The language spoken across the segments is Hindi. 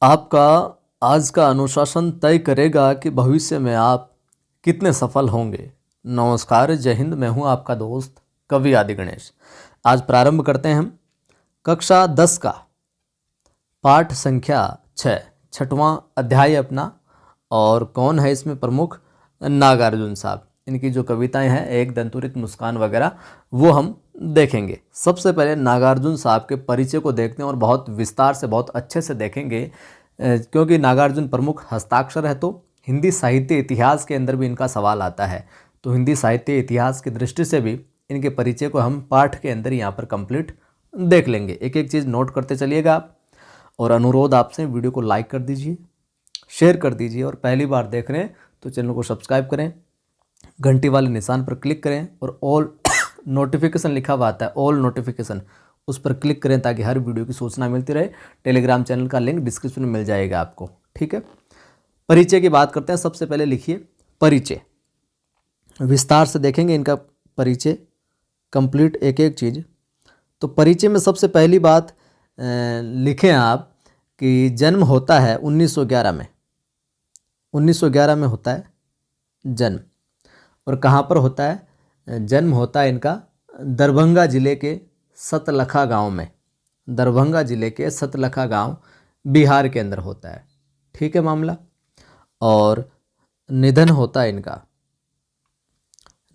आपका आज का अनुशासन तय करेगा कि भविष्य में आप कितने सफल होंगे। नमस्कार, जय हिंद। मैं हूं आपका दोस्त कवि आदि गणेश। आज प्रारंभ करते हैं हम कक्षा 10 का पाठ संख्या 6, छठवां अध्याय अपना। और कौन है इसमें प्रमुख? नागार्जुन साहब। इनकी जो कविताएं हैं, एक दंतुरित मुस्कान वगैरह, वो हम देखेंगे। सबसे पहले नागार्जुन साहब के परिचय को देखते हैं और बहुत विस्तार से, बहुत अच्छे से देखेंगे, क्योंकि नागार्जुन प्रमुख हस्ताक्षर है तो हिंदी साहित्य इतिहास के अंदर भी इनका सवाल आता है। तो हिंदी साहित्य इतिहास की दृष्टि से भी इनके परिचय को हम पाठ के अंदर यहाँ पर कंप्लीट देख लेंगे। एक एक चीज़ नोट करते चलिएगा आप। और अनुरोध आपसे, वीडियो को लाइक कर दीजिए, शेयर कर दीजिए, और पहली बार देख रहे हैं तो चैनल को सब्सक्राइब करें, घंटी वाले निशान पर क्लिक करें और ऑल नोटिफिकेशन लिखा हुआ आता है, ऑल नोटिफिकेशन, उस पर क्लिक करें ताकि हर वीडियो की सूचना मिलती रहे। टेलीग्राम चैनल का लिंक डिस्क्रिप्शन में मिल जाएगा आपको, ठीक है। परिचय की बात करते हैं। सबसे पहले लिखिए परिचय, विस्तार से देखेंगे इनका परिचय कंप्लीट, एक एक चीज़। तो परिचय में सबसे पहली बात लिखें आप कि जन्म होता है 1911 में। 1911 में होता है जन्म। और कहाँ पर होता है जन्म? होता है इनका दरभंगा जिले के सतलखा गांव में। दरभंगा जिले के सतलखा गांव बिहार के अंदर होता है, ठीक है मामला। और निधन होता है इनका,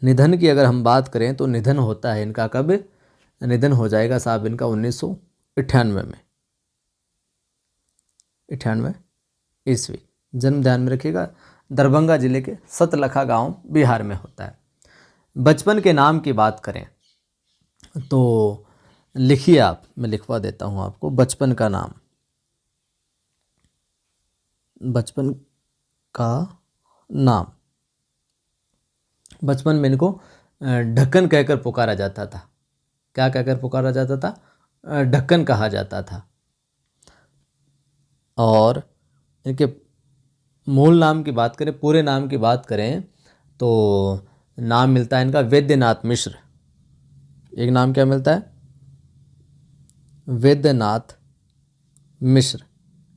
निधन की अगर हम बात करें तो निधन होता है इनका कब? निधन हो जाएगा साहब इनका 1998 में, 98 ईस्वी। जन्म ध्यान में रखिएगा, दरभंगा जिले के सतलखा गांव बिहार में होता है। बचपन के नाम की बात करें तो लिखिए आप, मैं लिखवा देता हूं आपको बचपन का नाम। बचपन का नाम, बचपन में इनको ढक्कन कहकर पुकारा जाता था। क्या कहकर पुकारा जाता था? ढक्कन कहा जाता था। और इनके मूल नाम की बात करें, पूरे नाम की बात करें तो नाम मिलता है इनका वैद्यनाथ मिश्र। एक नाम क्या मिलता है? वैद्यनाथ मिश्र।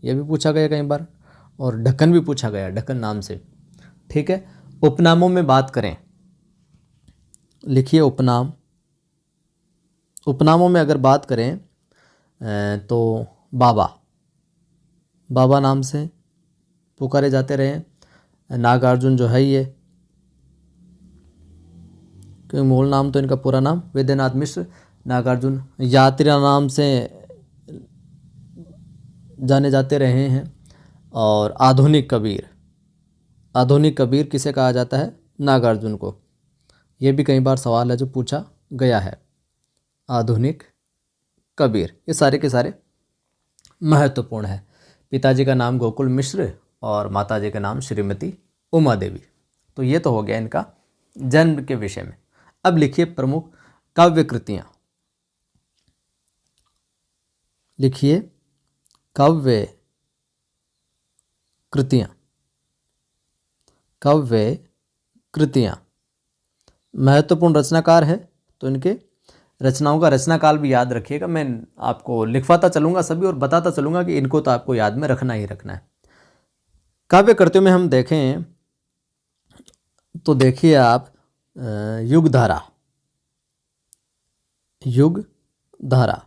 यह भी पूछा गया कई बार। और ढक्कन भी पूछा गया, ढक्कन नाम से, ठीक है। उपनामों में बात करें, लिखिए उपनाम। उपनामों में अगर बात करें तो बाबा, बाबा नाम से पुकारे जाते रहे। नागार्जुन जो है ये, क्योंकि मूल नाम तो इनका पूरा नाम वैद्यनाथ मिश्र, नागार्जुन यात्रा नाम से जाने जाते रहे हैं। और आधुनिक कबीर, आधुनिक कबीर किसे कहा जाता है? नागार्जुन को। यह भी कई बार सवाल है जो पूछा गया है। आधुनिक कबीर, ये सारे के सारे महत्वपूर्ण है। पिताजी का नाम गोकुल मिश्र और माताजी का नाम श्रीमती उमा देवी। तो ये तो हो गया इनका जन्म के विषय में। अब लिखिए प्रमुख काव्य कृतियां। लिखिए काव्य कृतियां, काव्य कृतियां। महत्वपूर्ण रचनाकार है तो इनके रचनाओं का रचना काल भी याद रखिएगा। मैं आपको लिखवाता चलूंगा सभी और बताता चलूंगा कि इनको तो आपको याद में रखना ही रखना है। काव्य कृतियों में हम देखें तो देखिए आप युग धारा, युग धारा,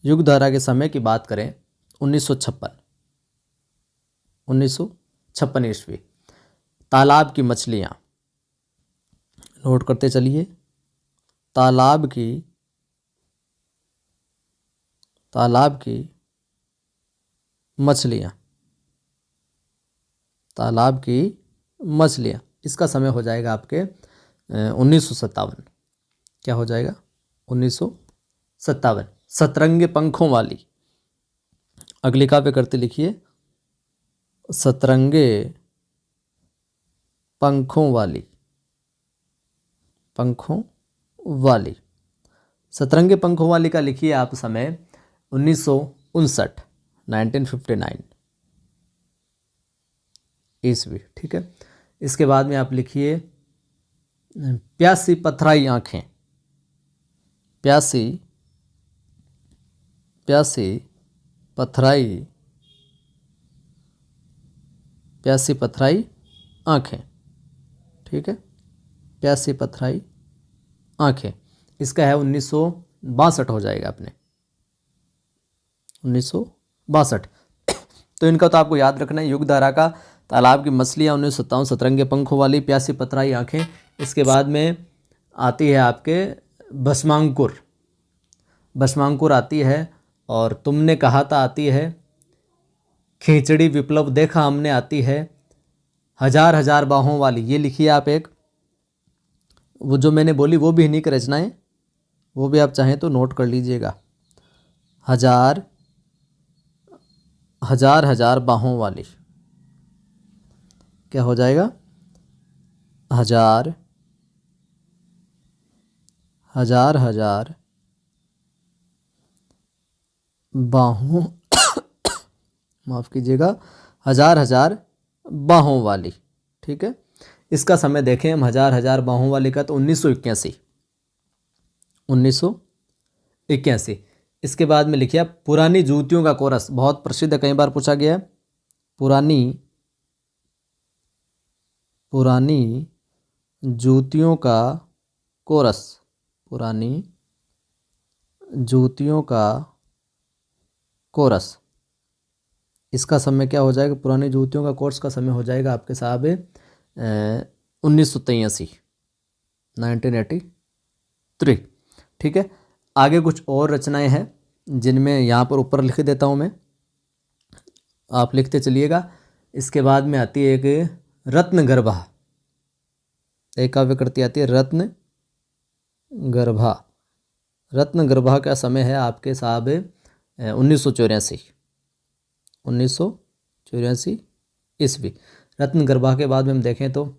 युग धारा के समय की बात करें 1956, 1956 ईस्वी। तालाब की मछलियां, नोट करते चलिए। तालाब की, तालाब की मछलियां, तालाब की मछलियां। इसका समय हो जाएगा आपके 1957। क्या हो जाएगा? 1957। सतरंगे पंखों वाली, अगली काव्य करते लिखिए सतरंगे पंखों वाली, पंखों वाली। सतरंगे पंखों वाली का लिखिए आप समय 1959, 1959 ईस्वी, ठीक है। इसके बाद में आप लिखिए प्यासी पथराई आंखें, प्यासी, प्यासी पथराई, प्यासी पथराई आँखें। ठीक है, प्यासी पथराई आँखें, इसका है 1962 हो जाएगा अपने 1962। तो इनका तो आपको याद रखना है, युगधारा का, तालाब की मछलियाँ 1957, सतरंगे पंखों वाली, प्यासी पथराई आँखें। इसके बाद में आती है आपके भस्मांकुर, भस्मांकुर आती है, और तुमने कहा था आती है, खिचड़ी विप्लव देखा हमने आती है, हजार हजार बाहों वाली, ये लिखिए आप एक। वो जो मैंने बोली वो भी इन्हीं की रचनाएं, वो भी आप चाहें तो नोट कर लीजिएगा। हजार हजार हजार बाहों वाली, क्या हो जाएगा? हजार हजार हजार बाहों माफ़ कीजिएगा, हजार हजार बाहों वाली। ठीक है, इसका समय देखें हम, हजार हजार बाहों वाली का तो 1981, 1981। इसके बाद में लिखिए पुरानी जूतियों का कोरस, बहुत प्रसिद्ध है, कई बार पूछा गया है। पुरानी जूतियों का कोरस, पुरानी जूतियों का कोरस, इसका समय क्या हो जाएगा? पुरानी जूतियों का कोर्स का समय हो जाएगा आपके साहब 1983, 1983। ठीक है, आगे कुछ और रचनाएं हैं जिनमें यहाँ पर ऊपर लिख देता हूँ मैं, आप लिखते चलिएगा। इसके बाद में आती है एक रत्नगर्भा, एक काव्य कृति आती है रत्नगर्भा। रत्नगर्भा का समय है आपके साहब 1984, 1984 ईस्वी। रत्नगर्भा के बाद में हम देखें तो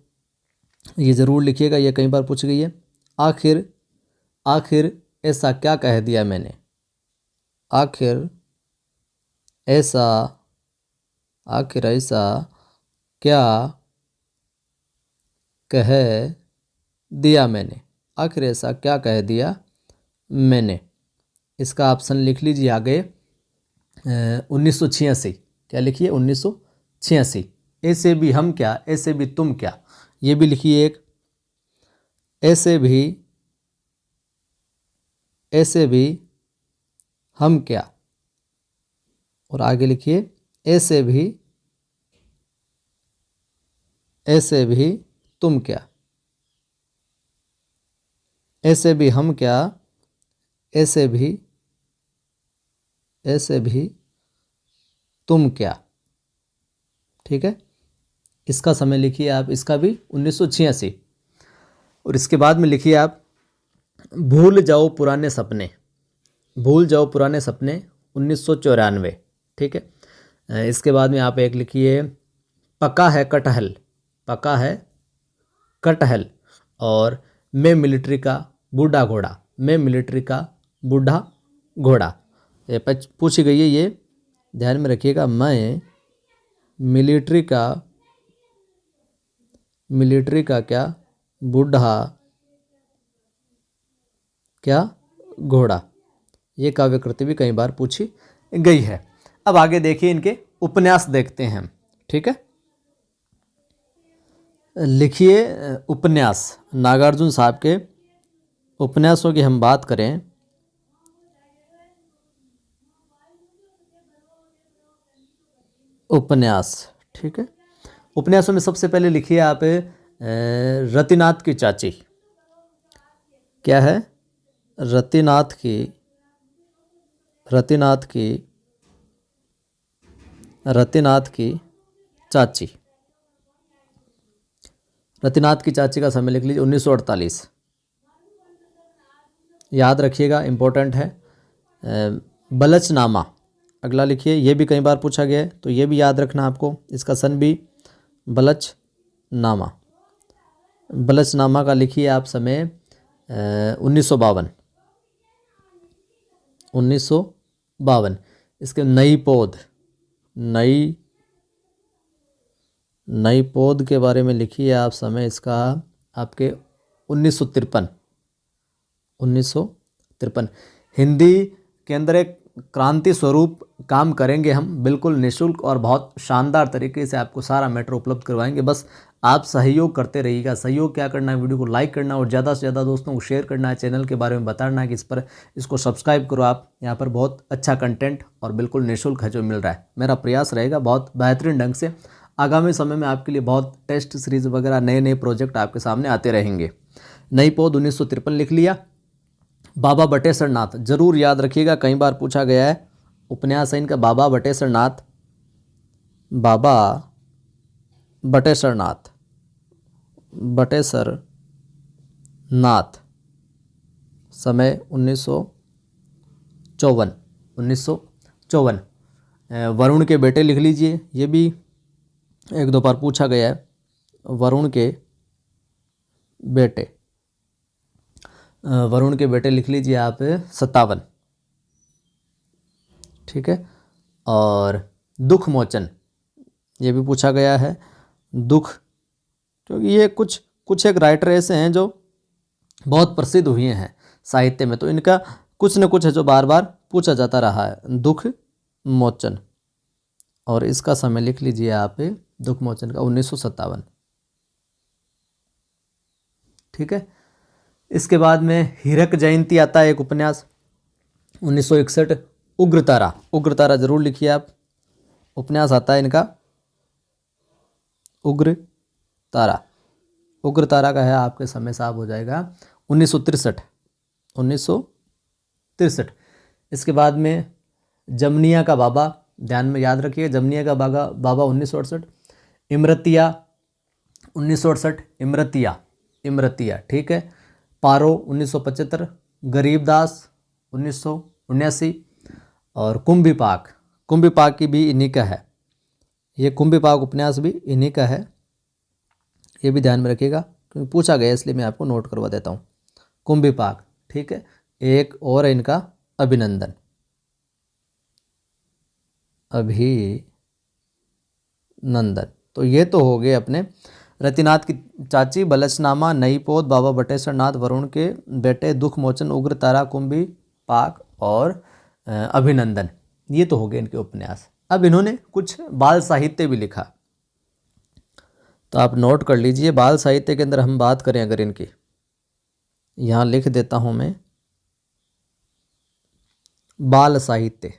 ये ज़रूर लिखिएगा, ये कई बार पूछ गई है। आखिर ऐसा क्या कह दिया मैंने, आखिर ऐसा क्या कह दिया मैंने, आखिर ऐसा क्या कह दिया मैंने, इसका ऑप्शन लिख लीजिए आगे 1986। क्या लिखिए? 1986। ऐसे भी हम क्या, ऐसे भी तुम क्या, ये भी लिखिए एक। ऐसे भी हम क्या, और आगे लिखिए ऐसे भी तुम क्या, ऐसे भी हम क्या, ऐसे भी तुम क्या। ठीक है, इसका समय लिखिए आप, इसका भी 1986। और इसके बाद में लिखिए आप भूल जाओ पुराने सपने, भूल जाओ पुराने सपने 1994। ठीक है, इसके बाद में आप एक लिखिए पका है कटहल, पका है कटहल, और मैं मिलिट्री का बूढ़ा घोड़ा, मैं मिलिट्री का बूढ़ा घोड़ा। ये पूछी गई है, ये ध्यान में रखिएगा। मैं मिलिट्री का क्या बूढ़ा क्या घोड़ा, ये काव्य कृति भी कई बार पूछी गई है। अब आगे देखिए इनके उपन्यास देखते हैं हम। ठीक है, लिखिए उपन्यास, नागार्जुन साहब के उपन्यासों की हम बात करें उपन्यास। ठीक है, उपन्यासों में सबसे पहले लिखिए आप रतिनाथ की चाची। क्या है? रतिनाथ की चाची। रतिनाथ की चाची का समय लिख लीजिए 1948, याद रखिएगा, इम्पोर्टेंट है। बलचनामा अगला लिखिए, ये भी कई बार पूछा गया है, तो ये भी याद रखना आपको, इसका सन भी बलचनामा। बलचनामा का लिखिए आप समय 1952, 1952। इसके नई पौध के बारे में लिखिए आप समय, इसका आपके 1953, 1953। हिंदी के अंदर एक क्रांति स्वरूप काम करेंगे हम, बिल्कुल निःशुल्क और बहुत शानदार तरीके से आपको सारा मैटर उपलब्ध करवाएंगे। बस आप सहयोग करते रहिएगा। सहयोग क्या करना है, वीडियो को लाइक करना और ज़्यादा से ज़्यादा दोस्तों को शेयर करना है, चैनल के बारे में बताना है कि इसको सब्सक्राइब करो आप। यहाँ पर बहुत अच्छा कंटेंट और बिल्कुल निःशुल्क है जो मिल रहा है। मेरा प्रयास रहेगा बहुत बेहतरीन ढंग से आगामी समय में आपके लिए बहुत टेस्ट सीरीज़ वगैरह नए नए प्रोजेक्ट आपके सामने आते रहेंगे। नई पौध 1953 लिख लिया। बाबा बटेश्वर नाथ जरूर याद रखिएगा, कई बार पूछा गया है। उपन्यास है इनका बाबा बटेश्वर नाथ। बाबा बटेश्वर नाथ, बटेश्वर नाथ, समय 1954। वरुण के बेटे लिख लीजिए, ये भी एक दो बार पूछा गया है। वरुण के बेटे, वरुण के बेटे लिख लीजिए आप 57, ठीक है। और दुख मोचन ये भी पूछा गया है। दुख, क्योंकि ये कुछ एक राइटर ऐसे हैं जो बहुत प्रसिद्ध हुए हैं साहित्य में, तो इनका कुछ न कुछ है जो बार बार पूछा जाता रहा है। दुख मोचन, और इसका समय लिख लीजिए आप, दुख मोचन का 1957, ठीक है। इसके बाद में हीरक जयंती आता है एक उपन्यास 1961, उग्रतारा। उग्रतारा जरूर लिखिए आप, उपन्यास आता है इनका उग्रतारा। उग्रतारा का है आपके समय साहब हो जाएगा 1963, 1963। इसके बाद में जमनिया का बाबा, ध्यान में याद रखिए, जमनिया का बाबा 1968। इमरतिया 1968, इमरतिया, ठीक है। पारो 1975, गरीबदास 1979, और कुंभिपाक की भी इन्हीं का है। ये कुंभिपाक उपन्यास भी इन्हीं का है, ये भी ध्यान में रखिएगा क्योंकि पूछा गया इसलिए मैं आपको नोट करवा देता हूँ। कुंभिपाक, ठीक है। एक और है इनका अभिनंदन, तो ये तो हो गए अपने रतिनाथ की चाची, बलचनामा, नई पौध, बाबा बटेश्वर नाथ, वरुण के बेटे, दुख मोचन, उग्रतारा, कुंभिपाक और अभिनंदन। ये तो हो गए इनके उपन्यास। अब इन्होंने कुछ बाल साहित्य भी लिखा, तो आप नोट कर लीजिए। बाल साहित्य के अंदर हम बात करें अगर इनकी, यहाँ लिख देता हूँ मैं, बाल साहित्य,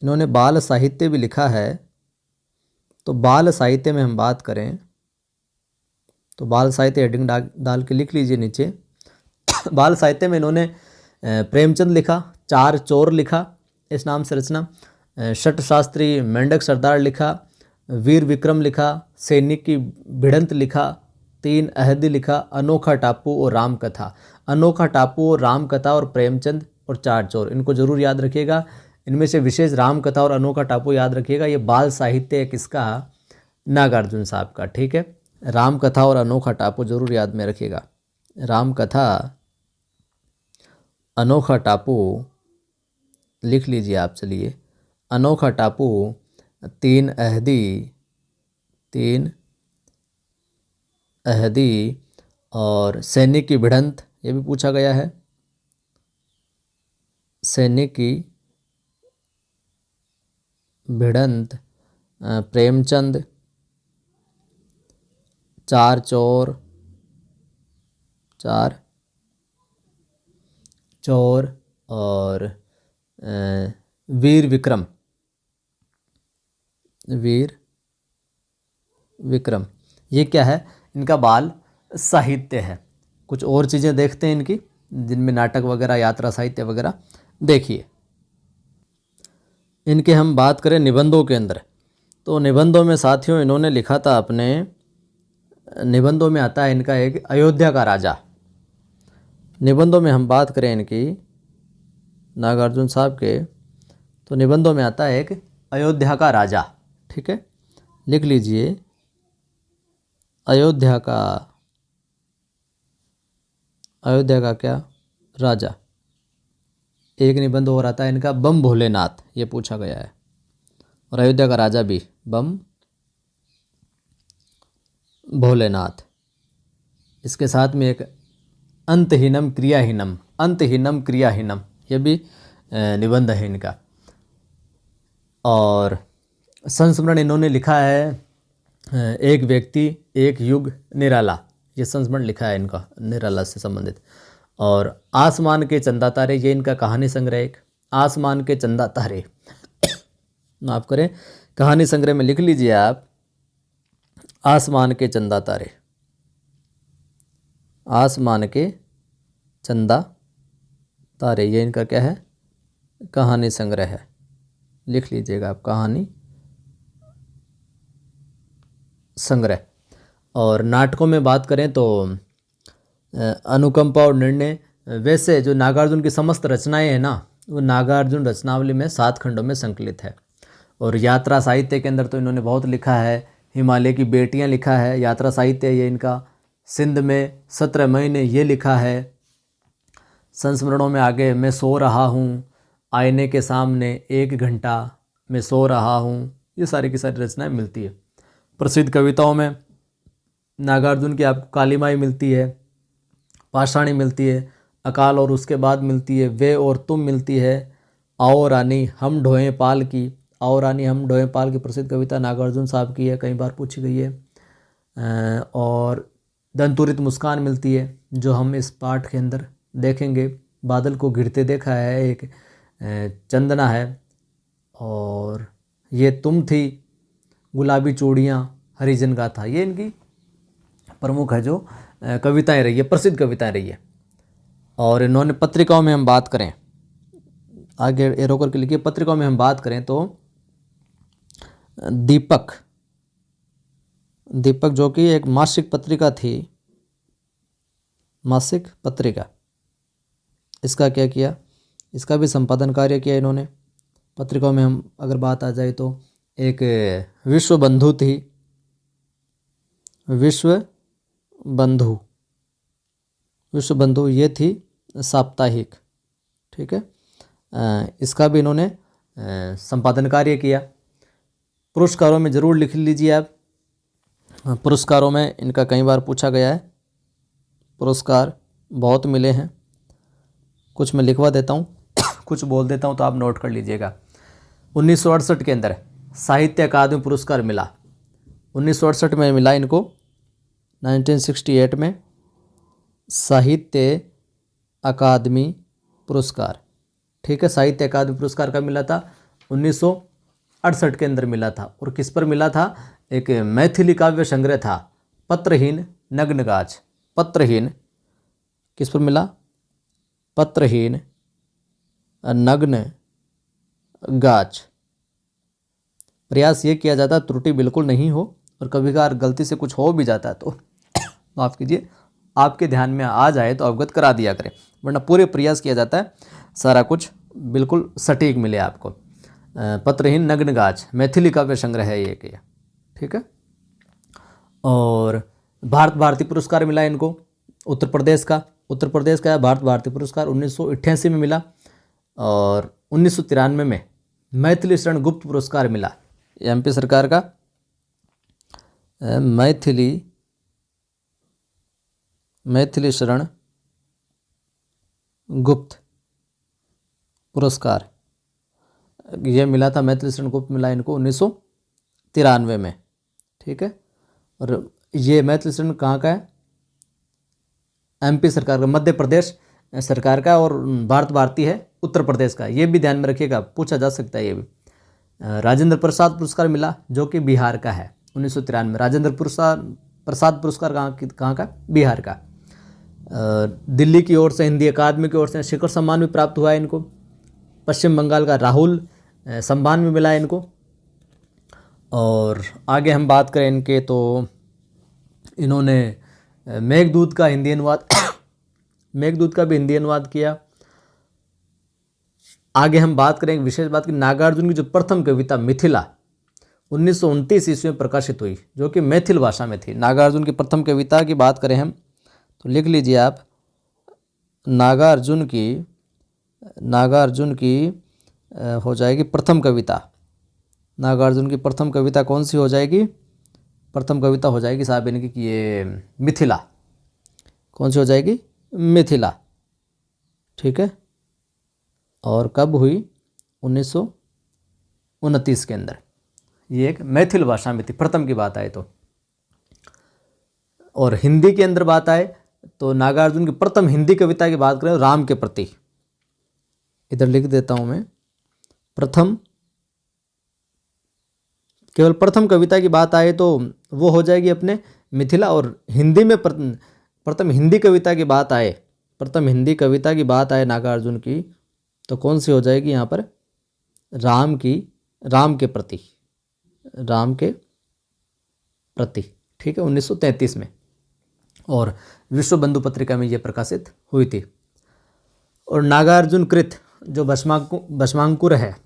इन्होंने बाल साहित्य भी लिखा है। तो बाल साहित्य में हम बात करें तो बाल साहित्य हेडिंग डाल के लिख लीजिए नीचे। बाल साहित्य में इन्होंने प्रेमचंद लिखा, चार चोर लिखा इस नाम से रचना, शट शास्त्री मेंढक सरदार लिखा, वीर विक्रम लिखा, सैनिक की भिड़ंत लिखा, तीन अहदी लिखा, अनोखा टापू और राम कथा। अनोखा टापू और राम कथा और प्रेमचंद और चार चोर, इनको जरूर याद रखिएगा। इनमें से विशेष राम कथा और अनोखा टापू याद रखिएगा। ये बाल साहित्य है किसका, नागार्जुन साहब का, ठीक है। राम कथा और अनोखा टापू जरूर याद में रखिएगा। राम कथा, अनोखा टापू लिख लीजिए आप। चलिए, अनोखा टापू, तीन अहदी और सैनिक की भिड़ंत, ये भी पूछा गया है। सैनिक की भिड़ंत, प्रेमचंद, चार चोर और वीर विक्रम, ये क्या है, इनका बाल साहित्य है। कुछ और चीज़ें देखते हैं इनकी, जिनमें नाटक वगैरह, यात्रा साहित्य वगैरह। देखिए, इनके हम बात करें निबंधों के अंदर, तो निबंधों में साथियों इन्होंने लिखा था अपने, निबंधों में आता है इनका एक अयोध्या का राजा। निबंधों में हम बात करें इनकी, नागार्जुन साहब के, तो निबंधों में आता है एक अयोध्या का राजा, ठीक है। लिख लीजिए, अयोध्या का क्या, राजा। एक निबंध और आता है इनका बम भोलेनाथ, ये पूछा गया है। और अयोध्या का राजा भी बम भोलेनाथ। इसके साथ में एक अंतहीनम क्रियाहीनम, ये भी निबंध है इनका। और संस्मरण इन्होंने लिखा है एक व्यक्ति एक युग निराला, ये संस्मरण लिखा है इनका निराला से संबंधित। और आसमान के चंदा तारे, ये इनका कहानी संग्रह एक, आसमान के चंदा तारे माफ करें, कहानी संग्रह में लिख लीजिए आप, आसमान के चंदा तारे, आसमान के चंदा तारे, ये इनका क्या है, कहानी संग्रह है, लिख लीजिएगा आप, कहानी संग्रह। और नाटकों में बात करें तो अनुकंपा और निर्णय, वैसे जो नागार्जुन की समस्त रचनाएं हैं ना, वो नागार्जुन रचनावली में 7 खंडों में संकलित है। और यात्रा साहित्य के अंदर तो इन्होंने बहुत लिखा है, हिमालय की बेटियां लिखा है, यात्रा साहित्य ये इनका, सिंध में 17 महीने ये लिखा है। संस्मरणों में आगे मैं सो रहा हूँ, आईने के सामने 1 घंटा, मैं सो रहा हूँ, ये सारी की सारी रचनाएं मिलती है। प्रसिद्ध कविताओं में नागार्जुन की आपको कालीमाई मिलती है, पाषाणी मिलती है, अकाल और उसके बाद मिलती है, वे और तुम मिलती है, आओ रानी हम ढोएं पाल की, आओ रानी हम ढोएं पाल की प्रसिद्ध कविता नागार्जुन साहब की है, कई बार पूछी गई है। और दंतुरित मुस्कान मिलती है, जो हम इस पाठ के अंदर देखेंगे। बादल को घिरते देखा है, एक चंदना है। और ये तुम थी, गुलाबी चूड़ियाँ, हरिजन गाथा, ये इनकी प्रमुख है जो कविताएं रही है, प्रसिद्ध कविताएं रही है। और इन्होंने पत्रिकाओं में हम बात करें, आगे एरो करके लिखिए, पत्रिकाओं में हम बात करें तो दीपक, दीपक जो कि एक मासिक पत्रिका थी, मासिक पत्रिका, इसका क्या किया, इसका भी संपादन कार्य किया इन्होंने। पत्रिकाओं में हम अगर बात आ जाए तो एक विश्व बंधु थी, विश्व बंधु, विश्व बंधु ये थी साप्ताहिक, ठीक है, इसका भी इन्होंने संपादन कार्य किया। पुरस्कारों में ज़रूर लिख लीजिए आप, पुरस्कारों में इनका कई बार पूछा गया है, पुरस्कार बहुत मिले हैं, कुछ मैं लिखवा देता हूँ कुछ बोल देता हूँ तो आप नोट कर लीजिएगा। 1968 के अंदर साहित्य अकादमी पुरस्कार मिला, 1968 में मिला इनको, 1968 में साहित्य अकादमी पुरस्कार, ठीक है, साहित्य अकादमी पुरस्कार का मिला था 1968 के अंदर मिला था। और किस पर मिला था, एक मैथिली काव्य संग्रह था, पत्रहीन नग्नगाछ, पत्रहीन, किस पर मिला, पत्रहीन नग्न गाछ। प्रयास ये किया जाता है त्रुटि बिल्कुल नहीं हो, और कभी कभार गलती से कुछ हो भी जाता है तो माफ़ कीजिए, आपके ध्यान में आ जाए तो अवगत करा दिया करें, वरना पूरे प्रयास किया जाता है सारा कुछ बिल्कुल सटीक मिले आपको। पत्रहीन नग्न गाछ मैथिली काव्य संग्रह है ये कि, ठीक है। और भारत भारती पुरस्कार मिला इनको, उत्तर प्रदेश का, उत्तर प्रदेश का भारत भारती पुरस्कार 1988 में मिला। और 1993 में मैथिली शरण गुप्त पुरस्कार मिला, एमपी सरकार का मैथिली शरण गुप्त पुरस्कार, ये मिला था, मैथिली शरण गुप्त मिला इनको 1993 में, ठीक है। और ये मैथिली शरण कहाँ का है, एमपी सरकार का, मध्य प्रदेश सरकार का। और भारत भारती है उत्तर प्रदेश का, ये भी ध्यान में रखिएगा, पूछा जा सकता है ये भी। राजेंद्र प्रसाद पुरस्कार मिला जो कि बिहार का है 1993 में, राजेंद्र प्रसाद पुरस्कार कहाँ का, बिहार का। दिल्ली की ओर से, हिंदी अकादमी की ओर से शिखर सम्मान भी प्राप्त हुआ है इनको। पश्चिम बंगाल का राहुल सम्मान भी मिला है इनको। और आगे हम बात करें इनके तो इन्होंने मेघदूत का हिंदी अनुवाद मेघदूत का भी हिंदी अनुवाद किया। आगे हम बात करें एक विशेष बात की, नागार्जुन की जो प्रथम कविता मिथिला 1929 ईस्वी में प्रकाशित हुई, जो कि मैथिल भाषा में थी। नागार्जुन की प्रथम कविता की बात करें हम तो लिख लीजिए आप, नागार्जुन की हो जाएगी प्रथम कविता। नागार्जुन की प्रथम कविता कौन सी हो जाएगी, प्रथम कविता हो जाएगी साहब इनकी कि ये मिथिला, कौन सी हो जाएगी, मिथिला, ठीक है। और कब हुई? 1929 के अंदर। ये एक मैथिल भाषा में थी प्रथम की बात आए तो। और हिंदी के अंदर बात आए तो नागार्जुन की प्रथम हिंदी कविता की बात करें राम के प्रति, इधर लिख देता हूं मैं, प्रथम, केवल प्रथम कविता की बात आए तो वो हो जाएगी अपने मिथिला। और हिंदी में प्रथम हिंदी कविता की बात आए, प्रथम हिंदी कविता की बात आए नागार्जुन की, तो कौन सी हो जाएगी यहाँ पर? राम के प्रति, राम के प्रति, ठीक है, 1933 में। और विश्व बंधु पत्रिका में ये प्रकाशित हुई थी। और नागार्जुन कृत जो भस्मांकुर है,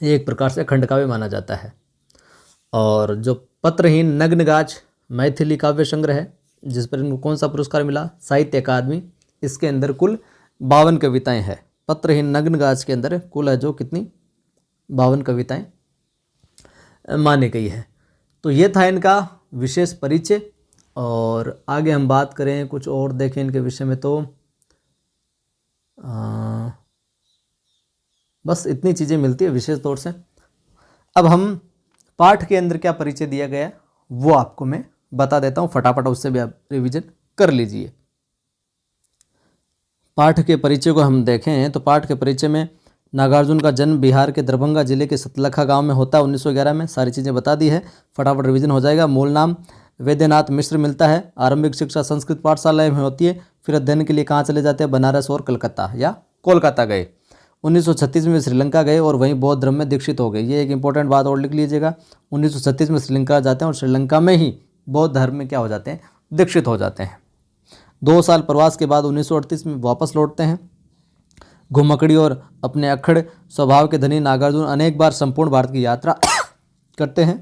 ये एक प्रकार से खंडकाव्य माना जाता है। और जो पत्रहीन नग्नगाछ मैथिली काव्य संग्रह है, जिस पर इनको कौन सा पुरस्कार मिला? साहित्य अकादमी। इसके अंदर कुल 52 कविताएं हैं। पत्रहीन नग्नगाछ के अंदर कुल है जो कितनी? 52 कविताएं मानी गई है। तो ये था इनका विशेष परिचय। और आगे हम बात करें कुछ और देखें इनके विषय में तो बस इतनी चीज़ें मिलती है विशेष तौर से। अब हम पाठ के अंदर क्या परिचय दिया गया वो आपको मैं बता देता हूँ, फटाफट उससे भी आप रिवीजन कर लीजिए। पाठ के परिचय को हम देखें तो पाठ के परिचय में नागार्जुन का जन्म बिहार के दरभंगा जिले के सतलखा गांव में होता है 1911 में। सारी चीज़ें बता दी है, फटाफट रिवीजन हो जाएगा। मूल नाम वैद्यनाथ मिश्र मिलता है। आरंभिक शिक्षा संस्कृत पाठशाला में होती है। फिर अध्ययन के लिए कहाँ चले जाते हैं? बनारस और कलकत्ता या कोलकाता गए। 1936 में श्रीलंका गए और वहीं बौद्ध धर्म में दीक्षित हो गए। ये एक इंपॉर्टेंट बात और लिख लीजिएगा। 1936 में श्रीलंका जाते हैं और श्रीलंका में ही बौद्ध धर्म में क्या हो जाते हैं? दीक्षित हो जाते हैं। 2 साल प्रवास के बाद 1938 में वापस लौटते हैं। घुमकड़ी और अपने अक्खड़ स्वभाव के धनी नागार्जुन अनेक बार संपूर्ण भारत की यात्रा करते हैं।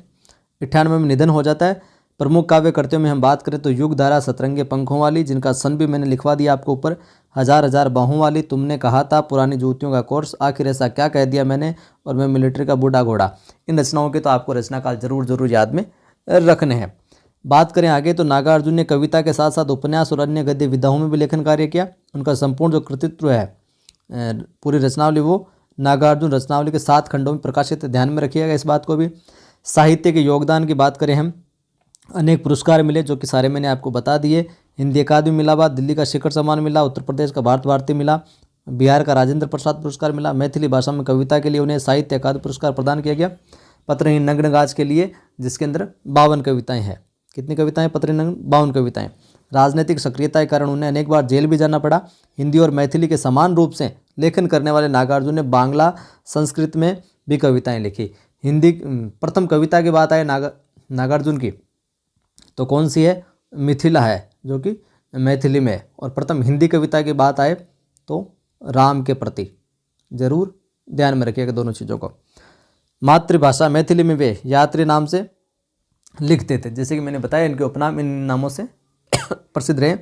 98 में निधन हो जाता है। प्रमुख काव्य कृतियों में हम बात करें तो युगधारा, सतरंगे पंखों वाली, जिनका सन भी मैंने लिखवा दिया आपको ऊपर, हजार हजार बाहों वाली, तुमने कहा था, पुरानी जूतियों का कोर्स, आखिर ऐसा क्या कह दिया मैंने, और मैं मिलिट्री का बूढ़ा घोड़ा। इन रचनाओं के तो आपको रचना काल जरूर याद में रखने हैं। बात करें आगे तो नागार्जुन ने कविता के साथ साथ उपन्यास और अन्य गद्य विधाओं में भी लेखन कार्य किया। उनका संपूर्ण जो कृतित्व है, पूरी रचनावली, वो नागार्जुन रचनावली के 7 खंडों में प्रकाशित। ध्यान में रखिएगा इस बात को भी। साहित्य के योगदान की बात करें हम, अनेक पुरस्कार मिले जो कि सारे मैंने आपको बता दिए। हिंदी अकादमी मिला, बाद दिल्ली का शिखर सम्मान मिला, उत्तर प्रदेश का भारत भारती मिला, बिहार का राजेंद्र प्रसाद पुरस्कार मिला। मैथिली भाषा में कविता के लिए उन्हें साहित्य अकादमी पुरस्कार प्रदान किया गया। पत्रहीन नग्नगाछ के लिए, जिसके अंदर 52 कविताएं हैं। कितनी कविताएं? पत्रहीन 52 कविताएं। राजनीतिक सक्रियता के कारण उन्हें अनेक बार जेल भी जाना पड़ा। हिंदी और मैथिली के समान रूप से लेखन करने वाले नागार्जुन ने बांग्ला, संस्कृत में भी कविताएं लिखी। हिंदी प्रथम कविता की बात आए नागार्जुन की तो कौन सी है? मिथिला है, जो कि मैथिली में। और प्रथम हिंदी कविता की बात आए तो राम के प्रति। जरूर ध्यान में रखिएगा दोनों चीज़ों को। मातृभाषा मैथिली में वे यात्री नाम से लिखते थे। जैसे कि मैंने बताया इनके उपनाम इन नामों से प्रसिद्ध रहे।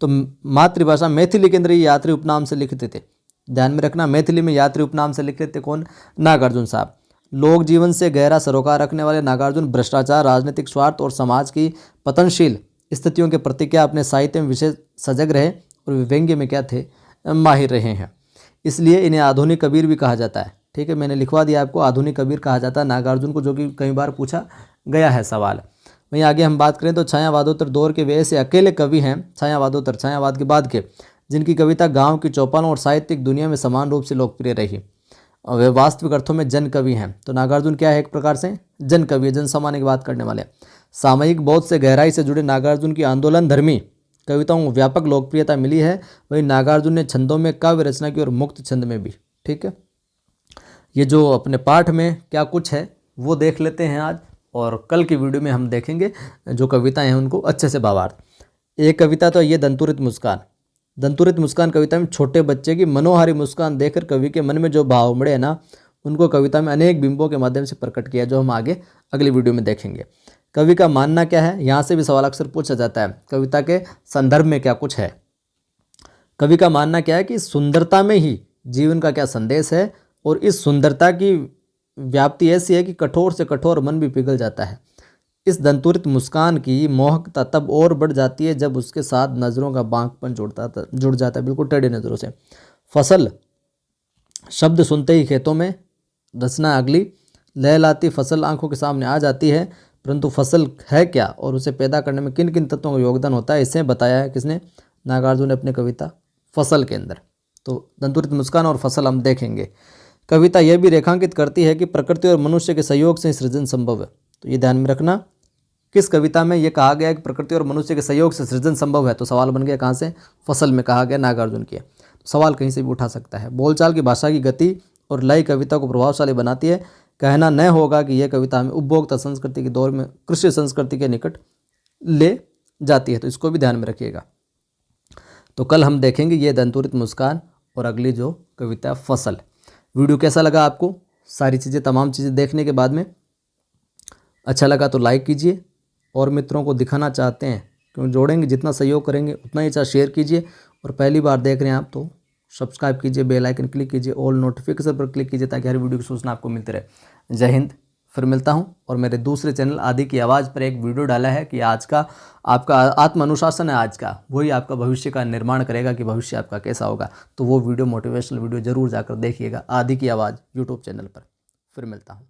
तो मातृभाषा मैथिली के अंदर ये यात्री उपनाम से लिखते थे। ध्यान में रखना, मैथिली में यात्री उपनाम से लिखते थे कौन? नागार्जुन साहब। लोक जीवन से गहरा सरोकार रखने वाले नागार्जुन भ्रष्टाचार, राजनीतिक स्वार्थ और समाज की पतनशील स्थितियों के प्रति क्या अपने साहित्य में विशेष सजग रहे और व्यंग्य में क्या थे? माहिर रहे हैं। इसलिए इन्हें आधुनिक कबीर भी कहा जाता है। ठीक है, मैंने लिखवा दिया आपको, आधुनिक कबीर कहा जाता है नागार्जुन को, जो कि कई बार पूछा गया है सवाल। वहीं आगे हम बात करें तो छायावादोत्तर दौर के वे ऐसे अकेले कवि हैं, छायावाद के बाद के, जिनकी कविता गाँव की चौपालों और साहित्यिक दुनिया में समान रूप से लोकप्रिय रही और वे वास्तविक अर्थों में जन कवि हैं। तो नागार्जुन क्या है? एक प्रकार से जन कवि है, जन सामान्य की बात करने वाले। सामयिक बौद्ध से गहराई से जुड़े नागार्जुन की आंदोलन धर्मी कविताओं को व्यापक लोकप्रियता मिली है। वहीं नागार्जुन ने छंदों में काव्य रचना की और मुक्त छंद में भी। ठीक है, ये जो अपने पाठ में क्या कुछ है वो देख लेते हैं आज, और कल की वीडियो में हम देखेंगे जो कविताएं हैं उनको अच्छे से भावार्थ। एक कविता तो ये दंतुरित मुस्कान। दंतुरित मुस्कान कविता में छोटे बच्चे की मनोहारी मुस्कान देखकर कवि के मन में जो भाव उमड़े हैं ना, उनको कविता में अनेक बिंबों के माध्यम से प्रकट किया, जो हम आगे अगली वीडियो में देखेंगे। कवि का मानना क्या है, यहाँ से भी सवाल अक्सर पूछा जाता है। कविता के संदर्भ में क्या कुछ है, कवि का मानना क्या है कि सुंदरता में ही जीवन का क्या संदेश है, और इस सुंदरता की व्याप्ति ऐसी है कि कठोर से कठोर मन भी पिघल जाता है। इस दंतुरित मुस्कान की मोहकता तब और बढ़ जाती है जब उसके साथ नज़रों का बांकपन जुड़ जाता है, बिल्कुल टेढ़ी नज़रों से। फसल शब्द सुनते ही खेतों में रचना अगली, लहलाती फसल आंखों के सामने आ जाती है, परंतु फसल है क्या और उसे पैदा करने में किन किन तत्वों का योगदान होता है, इसे बताया है किसने, नागार्जुन ने अपनी कविता फसल के अंदर। तो दंतुरित मुस्कान और फसल हम देखेंगे। कविता यह भी रेखांकित करती है कि प्रकृति और मनुष्य के सहयोग से सृजन संभव है। तो ये ध्यान में रखना, किस कविता में ये कहा गया कि प्रकृति और मनुष्य के सहयोग से सृजन संभव है, तो सवाल बन गया कहाँ से, फसल में कहा गया, नागार्जुन की। तो सवाल कहीं से भी उठा सकता है। बोलचाल की भाषा की गति और लय कविता को प्रभावशाली बनाती है। कहना न होगा कि यह कविता हमें उपभोक्ता संस्कृति के दौर में कृषि संस्कृति के निकट ले जाती है, तो इसको भी ध्यान में रखिएगा। तो कल हम देखेंगे ये दंतुरित मुस्कान और अगली जो कविता फसल। वीडियो कैसा लगा आपको, सारी चीज़ें तमाम चीज़ें देखने के बाद में अच्छा लगा तो लाइक कीजिए, और मित्रों को दिखाना चाहते हैं क्योंकि जोड़ेंगे जितना सहयोग करेंगे उतना ही अच्छा शेयर कीजिए, और पहली बार देख रहे हैं आप तो सब्सक्राइब कीजिए, बेल आइकन क्लिक कीजिए, ऑल नोटिफिकेशन पर क्लिक कीजिए ताकि हर वीडियो की सूचना आपको मिलती रहे। जय हिंद। फिर मिलता हूं। और मेरे दूसरे चैनल आदि की आवाज़ पर एक वीडियो डाला है कि आज का आपका आत्म अनुशासन है, आज का वही आपका भविष्य का निर्माण करेगा कि भविष्य आपका कैसा होगा। तो वो वीडियो मोटिवेशनल वीडियो जरूर जाकर देखिएगा, आदि की आवाज़ यूट्यूब चैनल पर। फिर मिलता हूँ।